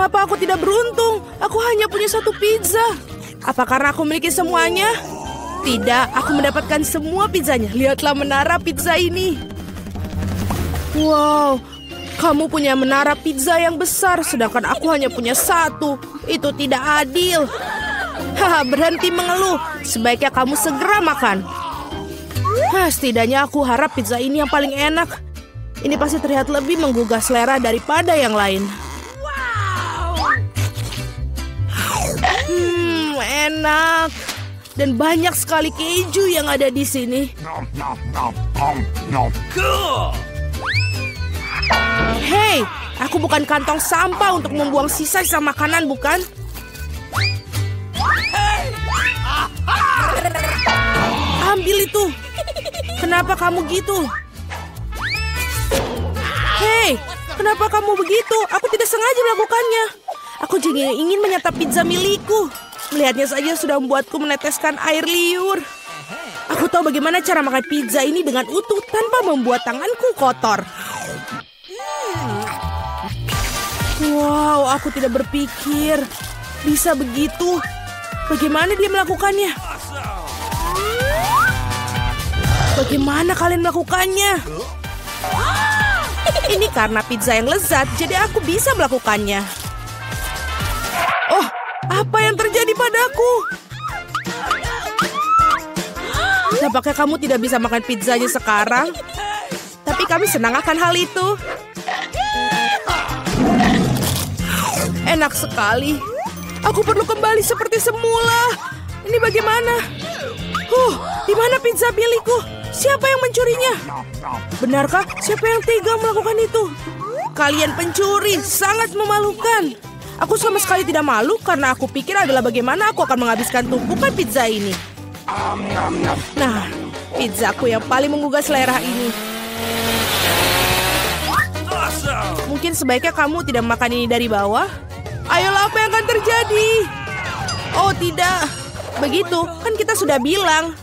Mengapa aku tidak beruntung? Aku hanya punya satu pizza. Apa karena aku memiliki semuanya? Tidak, aku mendapatkan semua pizzanya. Lihatlah menara pizza ini. Wow, kamu punya menara pizza yang besar, sedangkan aku hanya punya satu. Itu tidak adil. Haha, berhenti mengeluh. Sebaiknya kamu segera makan. Setidaknya aku harap pizza ini yang paling enak. Ini pasti terlihat lebih menggugah selera daripada yang lain. Enak. Dan banyak sekali keju yang ada di sini. Hei, aku bukan kantong sampah untuk membuang sisa-sisa makanan, bukan? Ambil itu. Kenapa kamu gitu? Hei, kenapa kamu begitu? Aku tidak sengaja melakukannya. Aku juga ingin menyantap pizza milikku. Melihatnya saja sudah membuatku meneteskan air liur. Aku tahu bagaimana cara makan pizza ini dengan utuh tanpa membuat tanganku kotor. Wow, aku tidak berpikir bisa begitu. Bagaimana dia melakukannya? Bagaimana kalian melakukannya? Ini karena pizza yang lezat, jadi aku bisa melakukannya. Oh, apa yang terjadi padaku? Nampaknya kamu tidak bisa makan pizzanya sekarang. Tapi kami senang akan hal itu. Enak sekali. Aku perlu kembali seperti semula. Ini bagaimana? Di mana pizza milikku? Siapa yang mencurinya? Benarkah? Siapa yang tega melakukan itu? Kalian pencuri, sangat memalukan. Aku sama sekali tidak malu karena aku pikir adalah bagaimana aku akan menghabiskan tumpukan pizza ini. Nah, pizzaku yang paling menggugah selera ini. Mungkin sebaiknya kamu tidak makan ini dari bawah. Ayolah, apa yang akan terjadi? Oh tidak, begitu kan kita sudah bilang.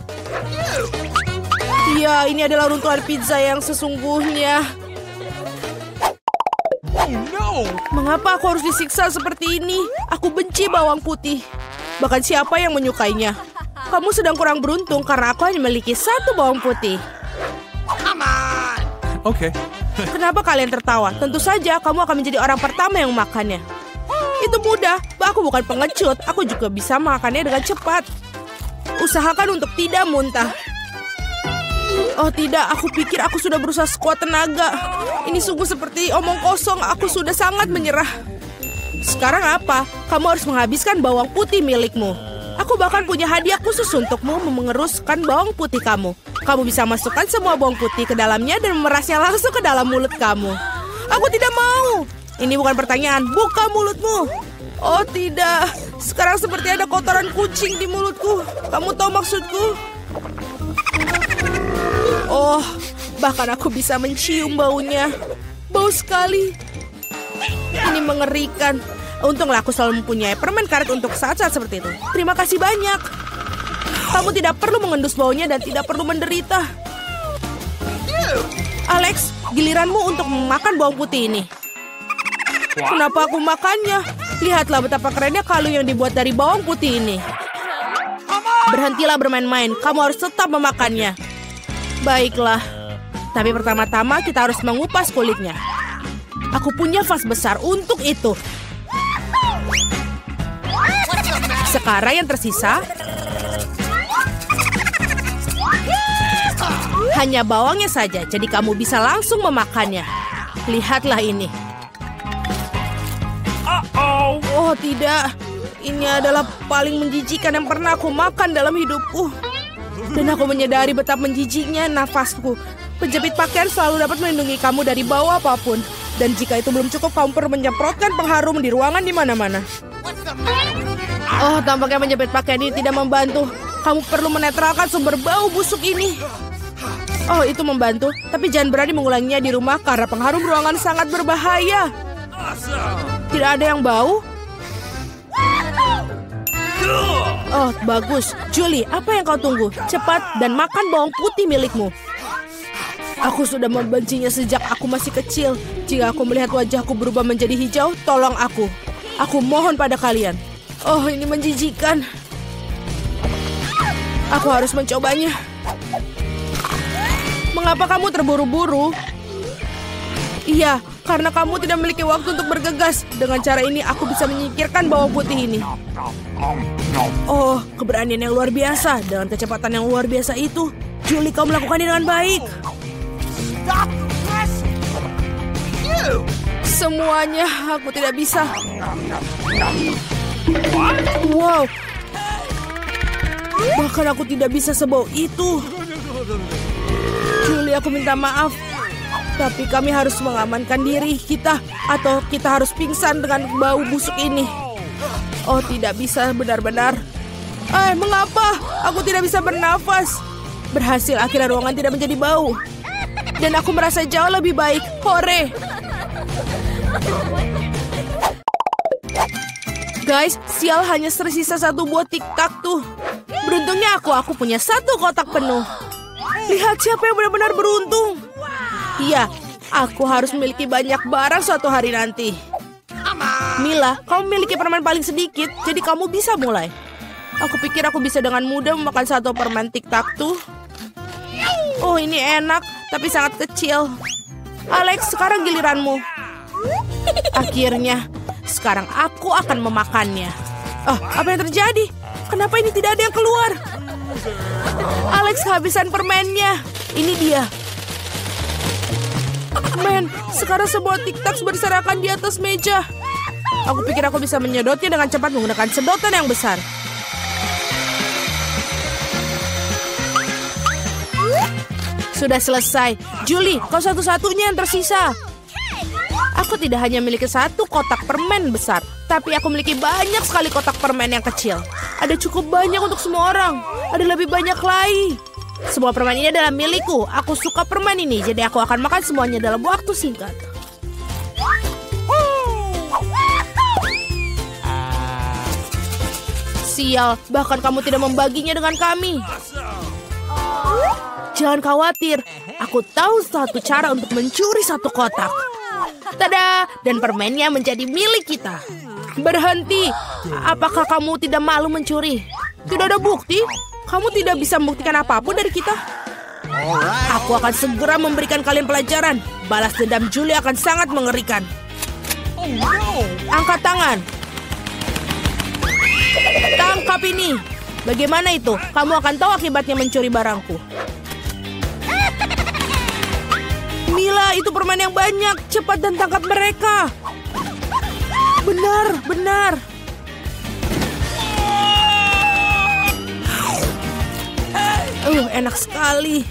Iya, ini adalah runtuhan pizza yang sesungguhnya. Mengapa aku harus disiksa seperti ini? Aku benci bawang putih. Bahkan siapa yang menyukainya? Kamu sedang kurang beruntung karena aku hanya memiliki satu bawang putih. Oke. Kenapa kalian tertawa? Tentu saja kamu akan menjadi orang pertama yang memakannya. Itu mudah. Aku bukan pengecut. Aku juga bisa makannya dengan cepat. Usahakan untuk tidak muntah. Oh tidak, aku pikir aku sudah berusaha sekuat tenaga. Ini sungguh seperti omong kosong. Aku sudah sangat menyerah. Sekarang apa? Kamu harus menghabiskan bawang putih milikmu. Aku bahkan punya hadiah khusus untukmu mengeruskan bawang putih kamu. Kamu bisa masukkan semua bawang putih ke dalamnya dan memerasnya langsung ke dalam mulut kamu. Aku tidak mau. Ini bukan pertanyaan, buka mulutmu. Oh tidak, sekarang seperti ada kotoran kucing di mulutku. Kamu tahu maksudku? Oh, bahkan aku bisa mencium baunya. Bau sekali. Ini mengerikan. Untunglah aku selalu mempunyai permen karet untuk saat-saat seperti itu. Terima kasih banyak. Kamu tidak perlu mengendus baunya dan tidak perlu menderita. Alex, giliranmu untuk memakan bawang putih ini. Kenapa aku makannya? Lihatlah betapa kerennya kalung yang dibuat dari bawang putih ini. Berhentilah bermain-main. Kamu harus tetap memakannya. Baiklah. Tapi pertama-tama kita harus mengupas kulitnya. Aku punya vas besar untuk itu. Sekarang yang tersisa hanya bawangnya saja, jadi kamu bisa langsung memakannya. Lihatlah ini. Oh tidak, ini adalah paling menjijikan yang pernah aku makan dalam hidupku. Dan aku menyadari betapa menjijiknya nafasku. Penjepit pakaian selalu dapat melindungi kamu dari bau apapun. Dan jika itu belum cukup, kamu perlu menyemprotkan pengharum di ruangan di mana-mana. Oh, tampaknya menjepit pakaian ini tidak membantu. Kamu perlu menetralkan sumber bau busuk ini. Oh, itu membantu. Tapi jangan berani mengulanginya di rumah karena pengharum ruangan sangat berbahaya. Tidak ada yang bau? Oh, bagus. Julie, apa yang kau tunggu? Cepat dan makan bawang putih milikmu. Aku sudah membencinya sejak aku masih kecil. Jika aku melihat wajahku berubah menjadi hijau, tolong aku. Aku mohon pada kalian. Oh, ini menjijikan. Aku harus mencobanya. Mengapa kamu terburu-buru? Iya, karena kamu tidak memiliki waktu untuk bergegas. Dengan cara ini, aku bisa menyingkirkan bawang putih ini. Oh, keberanian yang luar biasa. Dengan kecepatan yang luar biasa itu, Julie, kau melakukannya dengan baik. Semuanya, aku tidak bisa. Wow. Bahkan aku tidak bisa sebau itu. Julie, aku minta maaf. Tapi kami harus mengamankan diri kita. Atau kita harus pingsan dengan bau busuk ini. Oh, tidak bisa benar-benar. Mengapa? Aku tidak bisa bernafas. Berhasil, akhirnya ruangan tidak menjadi bau. Dan aku merasa jauh lebih baik. Hore! Guys, sial, hanya tersisa satu buah tiktak tuh. Beruntungnya aku punya satu kotak penuh. Lihat siapa yang benar-benar beruntung. Iya, aku harus memiliki banyak barang suatu hari nanti. Mila, kamu memiliki permen paling sedikit, jadi kamu bisa mulai. Aku pikir aku bisa dengan mudah memakan satu permen tiktak tuh. Oh, ini enak, tapi sangat kecil. Alex, sekarang giliranmu. Akhirnya, sekarang aku akan memakannya. Apa yang terjadi? Kenapa ini tidak ada yang keluar? Alex kehabisan permennya. Ini dia. Men, sekarang sebuah tiktak berserakan di atas meja. Aku pikir aku bisa menyedotnya dengan cepat menggunakan sedotan yang besar. Sudah selesai. Julie, kau satu-satunya yang tersisa. Aku tidak hanya memiliki satu kotak permen besar, tapi aku memiliki banyak sekali kotak permen yang kecil. Ada cukup banyak untuk semua orang. Ada lebih banyak lagi. Semua permen ini adalah milikku. Aku suka permen ini, jadi aku akan makan semuanya dalam waktu singkat. Sial, bahkan kamu tidak membaginya dengan kami. Jangan khawatir, aku tahu satu cara untuk mencuri satu kotak. Tada! Dan permennya menjadi milik kita. Berhenti! Apakah kamu tidak malu mencuri? Tidak ada bukti. Kamu tidak bisa membuktikan apapun dari kita. Aku akan segera memberikan kalian pelajaran. Balas dendam Julie akan sangat mengerikan. Angkat tangan. Tangkap ini. Bagaimana itu? Kamu akan tahu akibatnya mencuri barangku. Mila, itu permen yang banyak. Cepat dan tangkap mereka. Benar, benar. Enak sekali.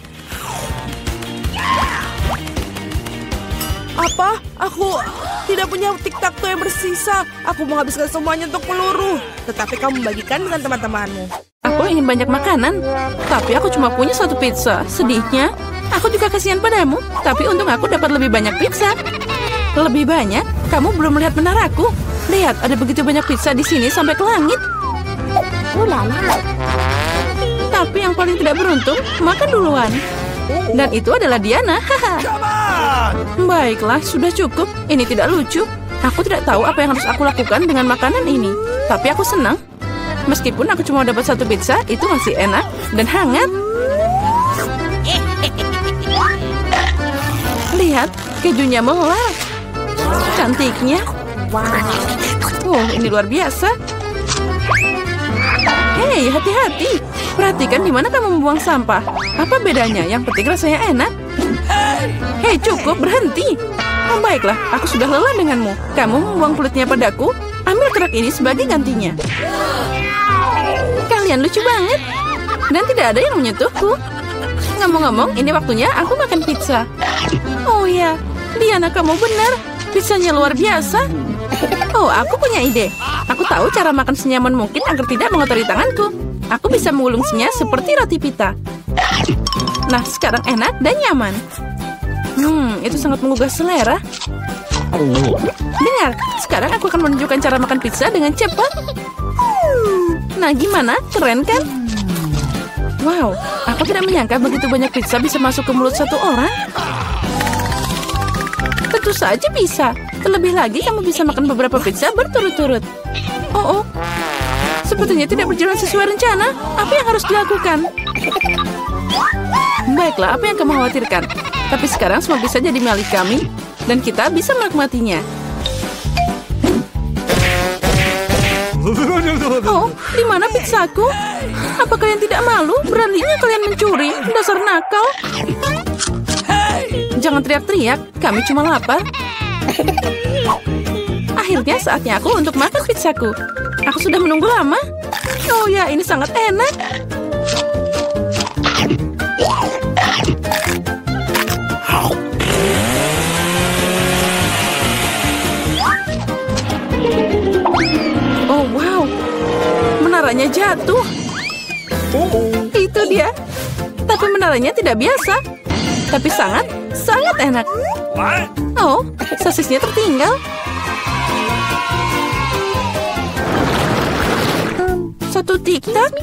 Apa? Aku tidak punya tiktak-tuk yang bersisa. Aku menghabiskan semuanya untuk peluru. Tetapi kamu membagikan dengan teman-temanmu. Aku ingin banyak makanan, tapi aku cuma punya satu pizza. Sedihnya, aku juga kasihan padamu. Tapi untung aku dapat lebih banyak pizza. Lebih banyak? Kamu belum melihat menaraku. Lihat, ada begitu banyak pizza di sini sampai ke langit. Tapi yang paling tidak beruntung, makan duluan. Dan itu adalah Diana. Baiklah, sudah cukup. Ini tidak lucu. Aku tidak tahu apa yang harus aku lakukan dengan makanan ini. Tapi aku senang. Meskipun aku cuma dapat satu pizza, itu masih enak dan hangat. Lihat, kejunya melar. Cantiknya. Wow, ini luar biasa. Hei, hati-hati. Perhatikan di mana kamu membuang sampah. Apa bedanya? Yang penting rasanya enak. Hei, cukup, berhenti. Oh, baiklah, aku sudah lelah denganmu. Kamu membuang kulitnya padaku. Ambil kerak ini sebagai gantinya. Kalian lucu banget. Dan tidak ada yang menyentuhku. Ngomong-ngomong, ini waktunya aku makan pizza. Oh ya, Diana, kamu benar. Pizzanya luar biasa. Oh, aku punya ide. Aku tahu cara makan senyaman mungkin agar tidak mengotori tanganku. Aku bisa mengulungnya seperti roti pita. Nah, sekarang enak dan nyaman. Itu sangat menggugah selera. Dengar, sekarang aku akan menunjukkan cara makan pizza dengan cepat. Nah, gimana? Keren kan? Wow, aku tidak menyangka begitu banyak pizza bisa masuk ke mulut satu orang. Tentu saja bisa. Terlebih lagi kamu bisa makan beberapa pizza berturut-turut. Oh, sepertinya tidak berjalan sesuai rencana. Apa yang harus dilakukan? Baiklah, apa yang kamu khawatirkan? Tapi sekarang semua bisa jadi milik kami, dan kita bisa menikmatinya. Oh, di mana pizzaku? Apa kalian tidak malu? Beraninya kalian mencuri? Dasar nakal. Jangan teriak-teriak, kami cuma lapar. Akhirnya saatnya aku untuk makan pizzaku. Aku sudah menunggu lama. Oh ya, ini sangat enak. Oh wow, menaranya jatuh. Itu dia. Tapi menaranya tidak biasa. Tapi sangat enak. Oh, sosisnya tertinggal. Satu tiktak?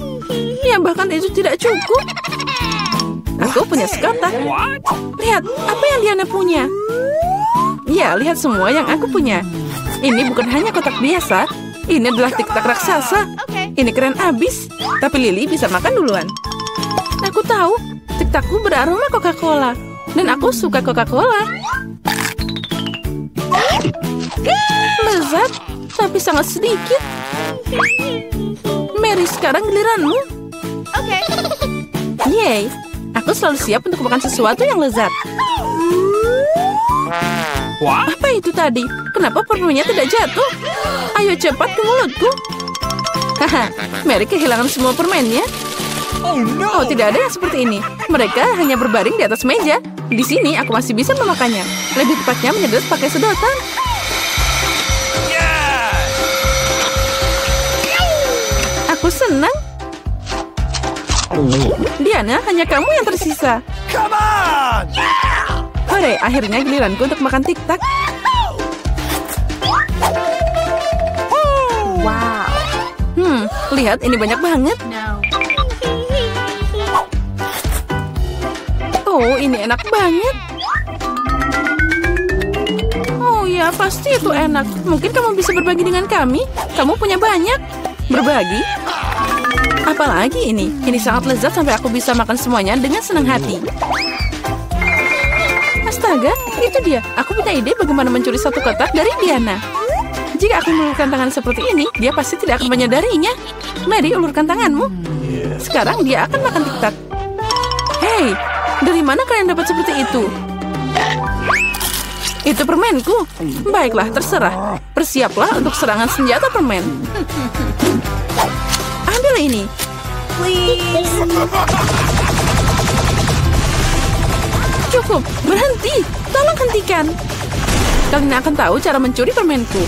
Ya bahkan itu tidak cukup. Aku punya sekotak. Lihat, apa yang Diana punya? Ya, lihat semua yang aku punya. Ini bukan hanya kotak biasa. Ini adalah tiktak raksasa. Ini keren abis. Tapi Lily bisa makan duluan. Aku tahu, tiktakku beraroma Coca-Cola. Dan aku suka Coca-Cola. Lezat, tapi sangat sedikit. Mary, sekarang giliranmu. Yeay, aku selalu siap untuk makan sesuatu yang lezat. Apa itu tadi? Kenapa permennya tidak jatuh? Ayo cepat ke mulutku. Haha, Mary kehilangan semua permennya. Oh, tidak ada yang seperti ini. Mereka hanya berbaring di atas meja. Di sini aku masih bisa memakannya. Lebih tepatnya menyedot pakai sedotan. Aku senang. Diana, hanya kamu yang tersisa. Hore, akhirnya giliranku untuk makan tiktak. Wow. Lihat, ini banyak banget. Oh, ini enak banget. Oh ya, pasti itu enak. Mungkin kamu bisa berbagi dengan kami. Kamu punya banyak. Berbagi? Apalagi ini? Ini sangat lezat sampai aku bisa makan semuanya dengan senang hati. Astaga, itu dia. Aku punya ide bagaimana mencuri satu kotak dari Diana. Jika aku mengulurkan tangan seperti ini, dia pasti tidak akan menyadarinya. Mary, ulurkan tanganmu. Sekarang dia akan makan tiktak. Hei, dari mana kalian dapat seperti itu? Itu permenku. Baiklah, terserah. Bersiaplah untuk serangan senjata permen. Ambil ini. Please. Cukup, berhenti. Tolong hentikan. Kalian akan tahu cara mencuri permenku.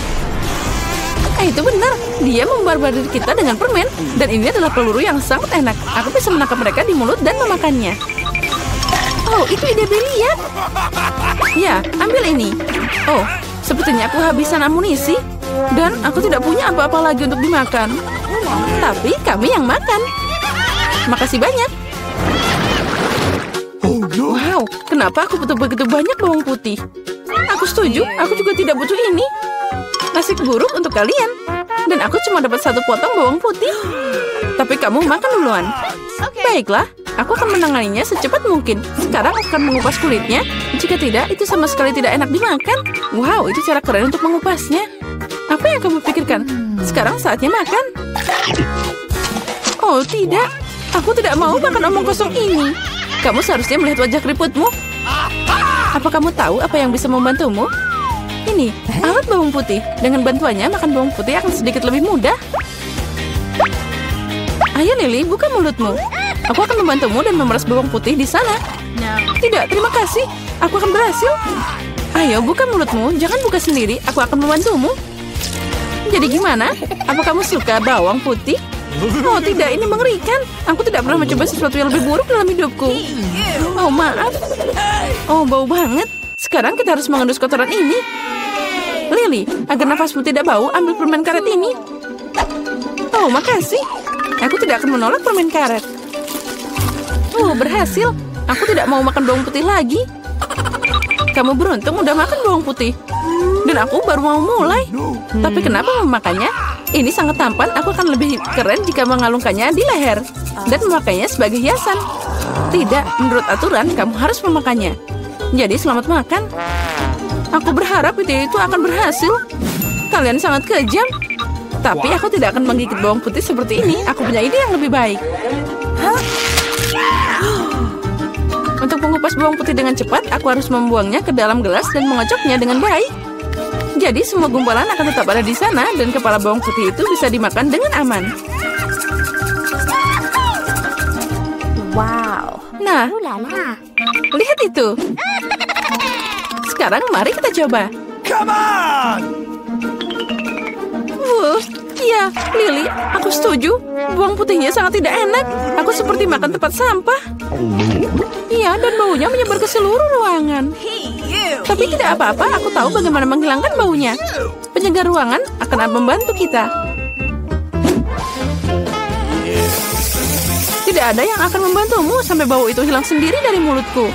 Itu benar. Dia membarbadir kita dengan permen. Dan ini adalah peluru yang sangat enak. Aku bisa menangkap mereka di mulut dan memakannya. Oh, itu ide brilian. Ya, ambil ini. Oh, sepertinya aku habisan amunisi. Dan aku tidak punya apa-apa lagi untuk dimakan. Tapi kami yang makan. Makasih banyak. Wow, kenapa aku butuh begitu banyak bawang putih? Aku setuju, aku juga tidak butuh ini. Nasib buruk untuk kalian. Dan aku cuma dapat satu potong bawang putih. Tapi kamu makan duluan. Baiklah, aku akan menanganinya secepat mungkin. Sekarang aku akan mengupas kulitnya. Jika tidak, itu sama sekali tidak enak dimakan. Wow, itu cara keren untuk mengupasnya. Apa yang kamu pikirkan? Sekarang saatnya makan. Oh tidak, aku tidak mau makan omong kosong ini. Kamu seharusnya melihat wajah keriputmu. Apa kamu tahu apa yang bisa membantumu? Ini, alat bawang putih. Dengan bantuannya, makan bawang putih akan sedikit lebih mudah. Ayo Lily, buka mulutmu. Aku akan membantumu dan memeras bawang putih di sana. Tidak, terima kasih. Aku akan berhasil. Ayo, buka mulutmu. Jangan buka sendiri. Aku akan membantumu. Jadi gimana? Apa kamu suka bawang putih? Oh tidak, ini mengerikan. Aku tidak pernah mencoba sesuatu yang lebih buruk dalam hidupku. Oh maaf. Oh bau banget. Sekarang kita harus mengendus kotoran ini. Lily, agar nafasmu tidak bau, ambil permen karet ini. Oh makasih. Aku tidak akan menolak permen karet. Oh berhasil. Aku tidak mau makan bawang putih lagi. Kamu beruntung udah makan bawang putih. Dan aku baru mau mulai. Tapi kenapa memakannya? Ini sangat tampan, aku akan lebih keren jika mengalungkannya di leher. Dan memakainya sebagai hiasan. Tidak, menurut aturan kamu harus memakannya. Jadi selamat makan. Aku berharap ide itu akan berhasil. Kalian sangat kejam. Tapi aku tidak akan menggigit bawang putih seperti ini. Aku punya ide yang lebih baik. Untuk mengupas bawang putih dengan cepat, aku harus membuangnya ke dalam gelas dan mengocoknya dengan baik. Jadi semua gumpalan akan tetap ada di sana dan kepala bawang putih itu bisa dimakan dengan aman. Wow. Nah, lihat itu. Sekarang mari kita coba. Come on! Iya, Lily, aku setuju. Bawang putihnya sangat tidak enak. Aku seperti makan tempat sampah. Iya, dan baunya menyebar ke seluruh ruangan. Tapi tidak apa-apa, aku tahu bagaimana menghilangkan baunya. Penjaga ruangan akan membantu kita. Tidak ada yang akan membantumu sampai bau itu hilang sendiri dari mulutku.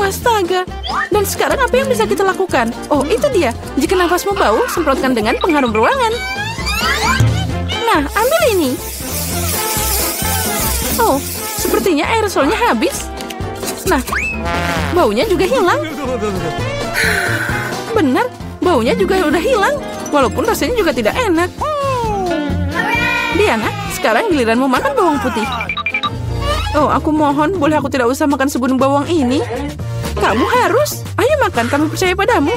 Astaga. Dan sekarang apa yang bisa kita lakukan? Oh, itu dia. Jika nafasmu bau, semprotkan dengan pengharum ruangan. Nah, ambil ini. Oh, sepertinya aerosolnya habis. Nah, baunya juga hilang. Benar, baunya juga udah hilang. Walaupun rasanya juga tidak enak. Diana, sekarang giliranmu makan bawang putih. Oh, aku mohon, boleh aku tidak usah makan segunung bawang ini? Kamu harus. Ayo makan, kami percaya padamu.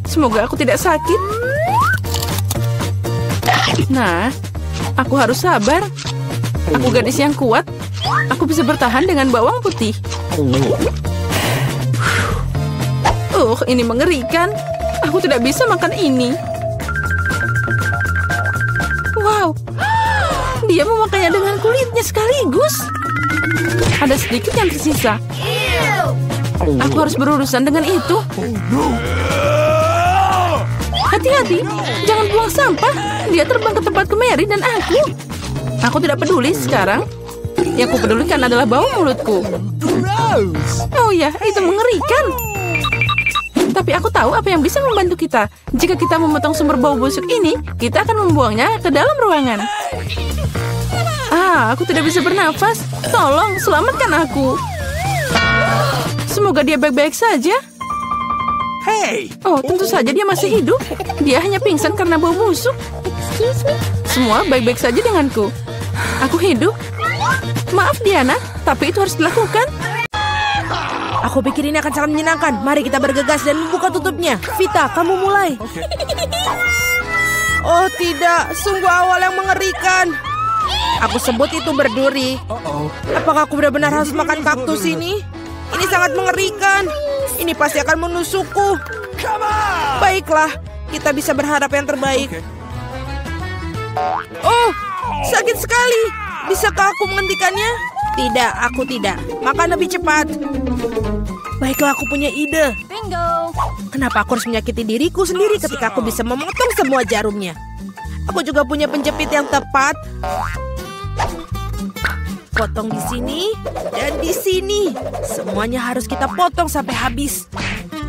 Semoga aku tidak sakit. Nah, aku harus sabar. Aku gadis yang kuat. Aku bisa bertahan dengan bawang putih. Ini mengerikan. Aku tidak bisa makan ini. Wow, dia memakainya dengan kulitnya sekaligus. Ada sedikit yang tersisa. Aku harus berurusan dengan itu. Hati-hati, jangan buang sampah. Dia terbang ke tempatku Mary dan aku. Aku tidak peduli sekarang. Yang aku pedulikan adalah bau mulutku. Oh ya, itu mengerikan. Tapi aku tahu apa yang bisa membantu kita. Jika kita memotong sumber bau busuk ini, kita akan membuangnya ke dalam ruangan. Aku tidak bisa bernafas. Tolong, selamatkan aku. Semoga dia baik-baik saja. Hey! Oh, tentu saja dia masih hidup. Dia hanya pingsan karena bau busuk. Semua baik-baik saja denganku. Aku hidup. Maaf, Diana, tapi itu harus dilakukan. Aku pikir ini akan sangat menyenangkan. Mari kita bergegas dan membuka tutupnya. Vita, kamu mulai. Oh tidak, sungguh awal yang mengerikan. Aku sebut itu berduri. Apakah aku benar-benar harus makan kaktus ini? Ini sangat mengerikan. Ini pasti akan menusukku. Baiklah, kita bisa berharap yang terbaik. Oh, sakit sekali. Bisakah aku menghentikannya? Tidak, aku tidak. Makan lebih cepat. Baiklah, aku punya ide. Bingo. Kenapa aku harus menyakiti diriku sendiri ketika aku bisa memotong semua jarumnya? Aku juga punya penjepit yang tepat. Potong di sini dan di sini. Semuanya harus kita potong sampai habis.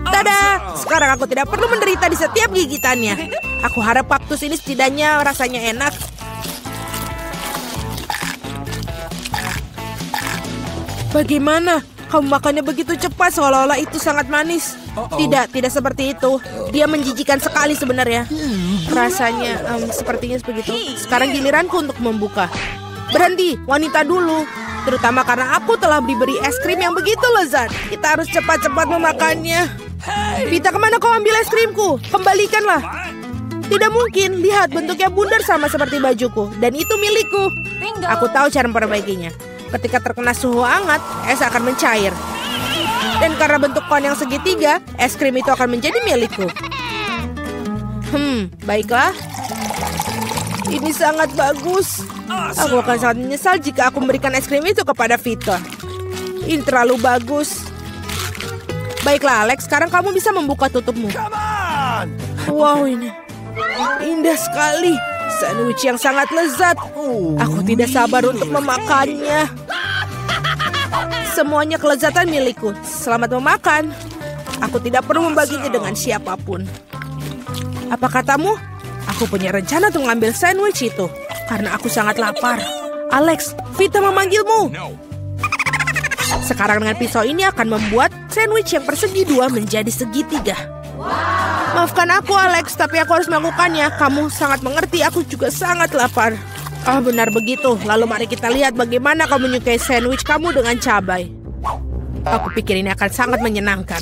Tada! Sekarang aku tidak perlu menderita di setiap gigitannya. Aku harap kaktus ini setidaknya rasanya enak. Bagaimana? Kamu makannya begitu cepat seolah-olah itu sangat manis. Tidak seperti itu. Dia menjijikan sekali sebenarnya. Rasanya sepertinya begitu. Sekarang giliranku untuk membuka. Berhenti, wanita dulu. Terutama karena aku telah diberi es krim yang begitu lezat. Kita harus cepat-cepat memakannya. Vita, kemana kau ambil es krimku? Kembalikanlah. Tidak mungkin, lihat bentuknya bundar sama seperti bajuku. Dan itu milikku. Aku tahu cara memperbaikinya. Ketika terkena suhu hangat, es akan mencair. Dan karena bentuk kon yang segitiga, es krim itu akan menjadi milikku. Baiklah. Ini sangat bagus. Aku akan sangat menyesal jika aku memberikan es krim itu kepada Vita. Ini terlalu bagus. Baiklah, Alex. Sekarang kamu bisa membuka tutupmu. Wow, ini indah sekali. Sandwich yang sangat lezat. Aku tidak sabar untuk memakannya. Semuanya kelezatan milikku. Selamat memakan. Aku tidak perlu membaginya dengan siapapun. Apa katamu? Aku punya rencana untuk mengambil sandwich itu. Karena aku sangat lapar. Alex, Vita memanggilmu. Sekarang dengan pisau ini akan membuat sandwich yang persegi dua menjadi segitiga. Maafkan aku, Alex, tapi aku harus melakukannya. Kamu sangat mengerti, aku juga sangat lapar. Ah, benar begitu. Lalu mari kita lihat bagaimana kau menyukai sandwich kamu dengan cabai. Aku pikir ini akan sangat menyenangkan.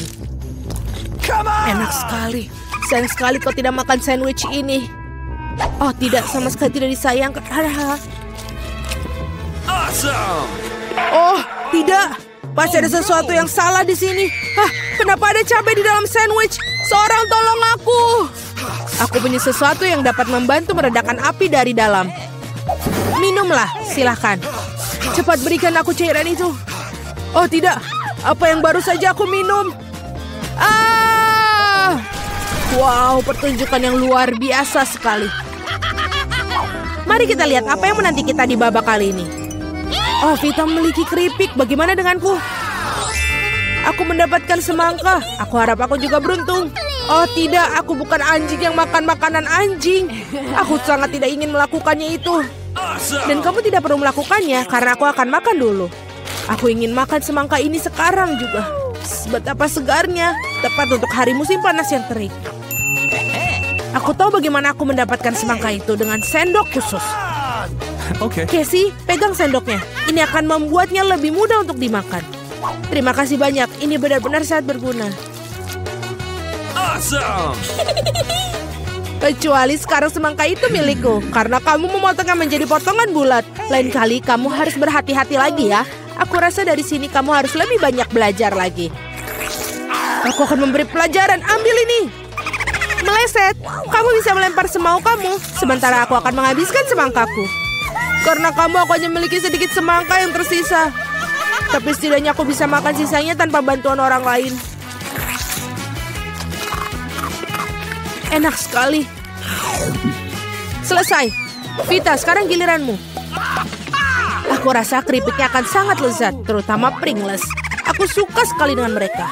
Enak sekali. Sayang sekali kau tidak makan sandwich ini. Oh tidak, sama sekali tidak disayangkan. Awesome! Oh tidak, pasti ada sesuatu yang salah di sini. Hah, kenapa ada cabai di dalam sandwich? Seorang tolong aku. Aku punya sesuatu yang dapat membantu meredakan api dari dalam. Minumlah, silahkan. Cepat berikan aku cairan itu. Oh tidak, apa yang baru saja aku minum? Ah! Wow, pertunjukan yang luar biasa sekali. Mari kita lihat apa yang menanti kita di babak kali ini. Oh, Vita memiliki keripik. Bagaimana denganku? Aku mendapatkan semangka. Aku harap aku juga beruntung. Oh tidak, aku bukan anjing yang makan makanan anjing. Aku sangat tidak ingin melakukannya itu. Dan kamu tidak perlu melakukannya karena aku akan makan dulu. Aku ingin makan semangka ini sekarang juga. Betapa segarnya, tepat untuk hari musim panas yang terik. Aku tahu bagaimana aku mendapatkan semangka itu dengan sendok khusus. Oke. Casey, pegang sendoknya. Ini akan membuatnya lebih mudah untuk dimakan. Terima kasih banyak, ini benar-benar sangat berguna. Awesome! Kecuali sekarang semangka itu milikku, karena kamu memotongnya menjadi potongan bulat. Lain kali kamu harus berhati-hati lagi ya. Aku rasa dari sini kamu harus lebih banyak belajar lagi. Aku akan memberi pelajaran, ambil ini. Meleset, kamu bisa melempar semau kamu, sementara aku akan menghabiskan semangkaku. Karena kamu aku hanya memiliki sedikit semangka yang tersisa. Tapi setidaknya aku bisa makan sisanya tanpa bantuan orang lain. Enak sekali. Selesai. Vita, sekarang giliranmu. Aku rasa keripiknya akan sangat lezat, terutama Pringles. Aku suka sekali dengan mereka.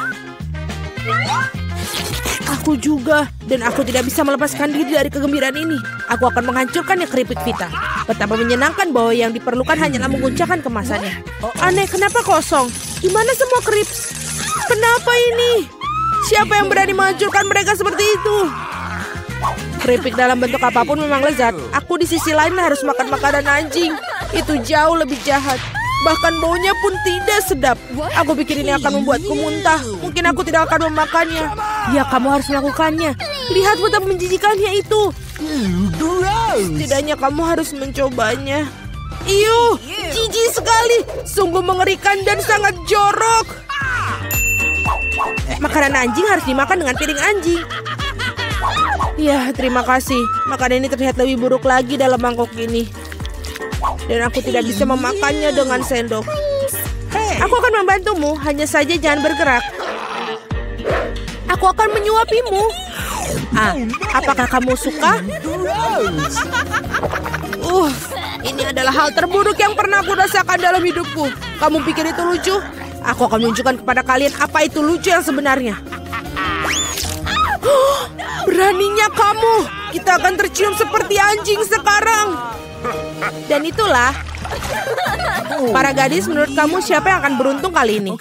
Aku juga, dan aku tidak bisa melepaskan diri dari kegembiraan ini. Aku akan menghancurkannya keripik Vita. Betapa menyenangkan bahwa yang diperlukan hanyalah menguncangkan kemasannya. Aneh, kenapa kosong? Di mana semua krips? Kenapa ini? Siapa yang berani menghancurkan mereka seperti itu? Keripik dalam bentuk apapun memang lezat. Aku di sisi lain harus makan makanan anjing. Itu jauh lebih jahat. Bahkan baunya pun tidak sedap. Aku pikir ini akan membuatku muntah. Mungkin aku tidak akan memakannya. Ya, kamu harus melakukannya. Lihat betapa menjijikannya itu. Setidaknya kamu harus mencobanya. Iuh, jijik sekali. Sungguh mengerikan dan sangat jorok. Makanan anjing harus dimakan dengan piring anjing. Ya, terima kasih. Makanan ini terlihat lebih buruk lagi dalam mangkok ini. Dan aku tidak bisa memakannya dengan sendok. Aku akan membantumu, hanya saja jangan bergerak. Aku akan menyuapimu. Apakah kamu suka? Ini adalah hal terburuk yang pernah aku rasakan dalam hidupku. Kamu pikir itu lucu? Aku akan menunjukkan kepada kalian apa itu lucu yang sebenarnya. Beraninya kamu. Kita akan tercium seperti anjing sekarang. Dan itulah. Para gadis, menurut kamu siapa yang akan beruntung kali ini?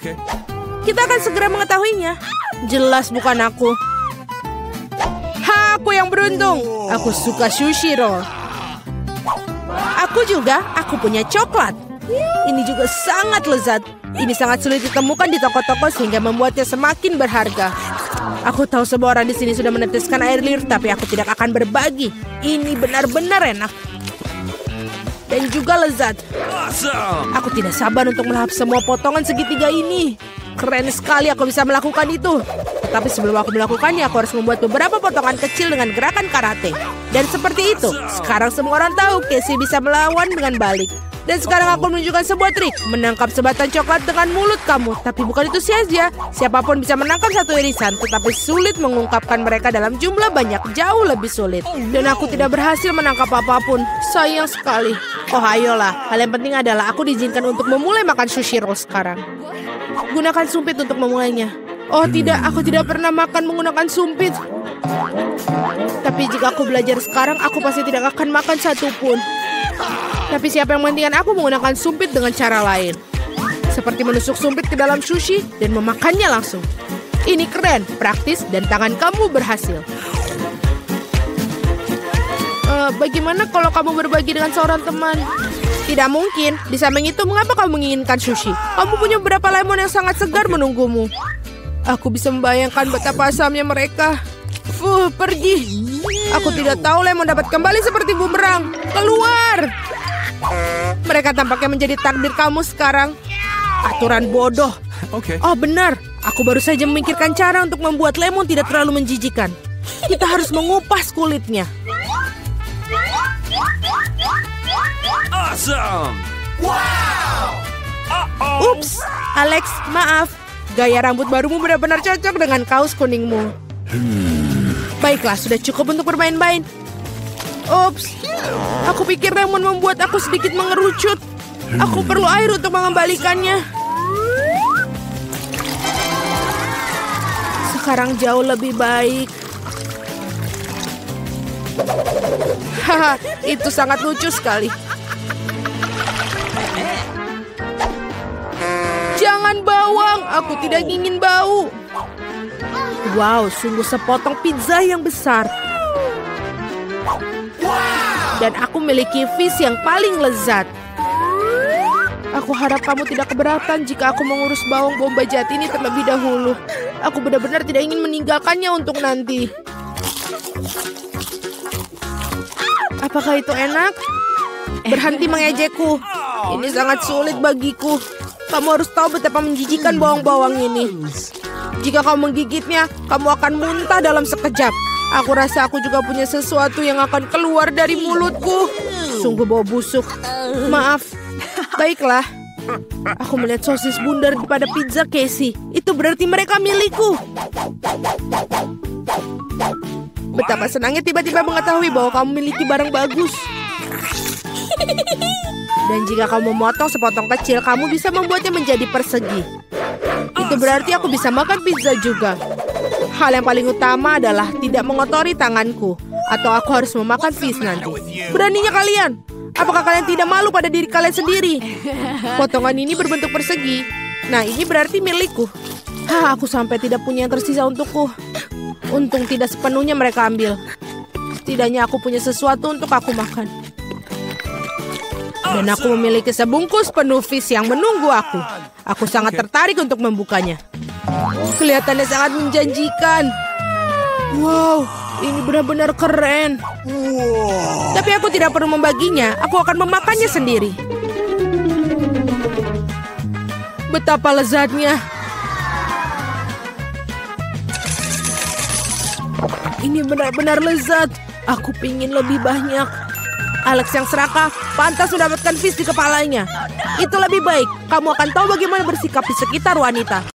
Kita akan segera mengetahuinya. Jelas bukan aku. Aku yang beruntung. Aku suka sushi roll. Aku juga, aku punya coklat. Ini juga sangat lezat. Ini sangat sulit ditemukan di toko-toko sehingga membuatnya semakin berharga. Aku tahu semua orang di sini sudah meneteskan air liur, tapi aku tidak akan berbagi. Ini benar-benar enak. Dan juga lezat. Aku tidak sabar untuk melahap semua potongan segitiga ini. Keren sekali aku bisa melakukan itu. Tetapi sebelum aku melakukannya, aku harus membuat beberapa potongan kecil dengan gerakan karate. Dan seperti itu, sekarang semua orang tahu Casey bisa melawan dengan balik. Dan sekarang aku menunjukkan sebuah trik. Menangkap sebatang coklat dengan mulut kamu. Tapi bukan itu saja. Siapapun bisa menangkap satu irisan. Tetapi sulit mengungkapkan mereka dalam jumlah banyak. Jauh lebih sulit. Dan aku tidak berhasil menangkap apapun. Sayang sekali. Oh ayolah. Hal yang penting adalah aku diizinkan untuk memulai makan sushi roll sekarang. Gunakan sumpit untuk memulainya. Oh tidak, aku tidak pernah makan menggunakan sumpit. Tapi jika aku belajar sekarang, aku pasti tidak akan makan satupun. Tapi siapa yang menghentikan aku menggunakan sumpit dengan cara lain? Seperti menusuk sumpit ke dalam sushi dan memakannya langsung. Ini keren, praktis, dan tangan kamu berhasil. Bagaimana kalau kamu berbagi dengan seorang teman? Tidak mungkin. Di samping itu, mengapa kamu menginginkan sushi? Kamu punya beberapa lemon yang sangat segar menunggumu. Aku bisa membayangkan betapa asamnya mereka. Pergi. Aku tidak tahu lemon dapat kembali seperti bumerang. Keluar. Mereka tampaknya menjadi takdir kamu sekarang. Aturan bodoh. Okay. Oh benar. Aku baru saja memikirkan cara untuk membuat lemon tidak terlalu menjijikan. Kita harus mengupas kulitnya. Awesome! Wow! Ups, Alex, maaf. Gaya rambut barumu benar-benar cocok dengan kaos kuningmu. Baiklah, sudah cukup untuk bermain-main. Ups, aku pikir lemon membuat aku sedikit mengerucut. Aku perlu air untuk mengembalikannya. Sekarang jauh lebih baik. Haha, itu sangat lucu sekali. Jangan bawang, aku tidak ingin bau. Wow, sungguh sepotong pizza yang besar. Dan aku memiliki fish yang paling lezat. Aku harap kamu tidak keberatan jika aku mengurus bawang bombay jati ini terlebih dahulu. Aku benar-benar tidak ingin meninggalkannya untuk nanti. Apakah itu enak? Berhenti mengejekku. Ini sangat sulit bagiku. Kamu harus tahu betapa menjijikan bawang-bawang ini. Jika kamu menggigitnya, kamu akan muntah dalam sekejap. Aku rasa aku juga punya sesuatu yang akan keluar dari mulutku. Sungguh bau busuk. Maaf. Baiklah. Aku melihat sosis bundar pada pizza Casey. Itu berarti mereka milikku. Betapa senangnya tiba-tiba mengetahui bahwa kamu memiliki barang bagus. Dan jika kamu memotong sepotong kecil, kamu bisa membuatnya menjadi persegi. Itu berarti aku bisa makan pizza juga. Hal yang paling utama adalah tidak mengotori tanganku. Atau aku harus memakan fish nanti. Beraninya kalian. Apakah kalian tidak malu pada diri kalian sendiri? Potongan ini berbentuk persegi. Nah, ini berarti milikku. Aku sampai tidak punya yang tersisa untukku. Untung tidak sepenuhnya mereka ambil. Setidaknya aku punya sesuatu untuk aku makan. Dan aku memiliki sebungkus penuh fish yang menunggu aku. Aku sangat tertarik untuk membukanya. Kelihatannya sangat menjanjikan. Wow, ini benar-benar keren. Tapi aku tidak perlu membaginya. Aku akan memakannya sendiri. Betapa lezatnya. Ini benar-benar lezat. Aku pingin lebih banyak. Alex yang serakah pantas mendapatkan fish di kepalanya. Itu lebih baik. Kamu akan tahu bagaimana bersikap di sekitar wanita.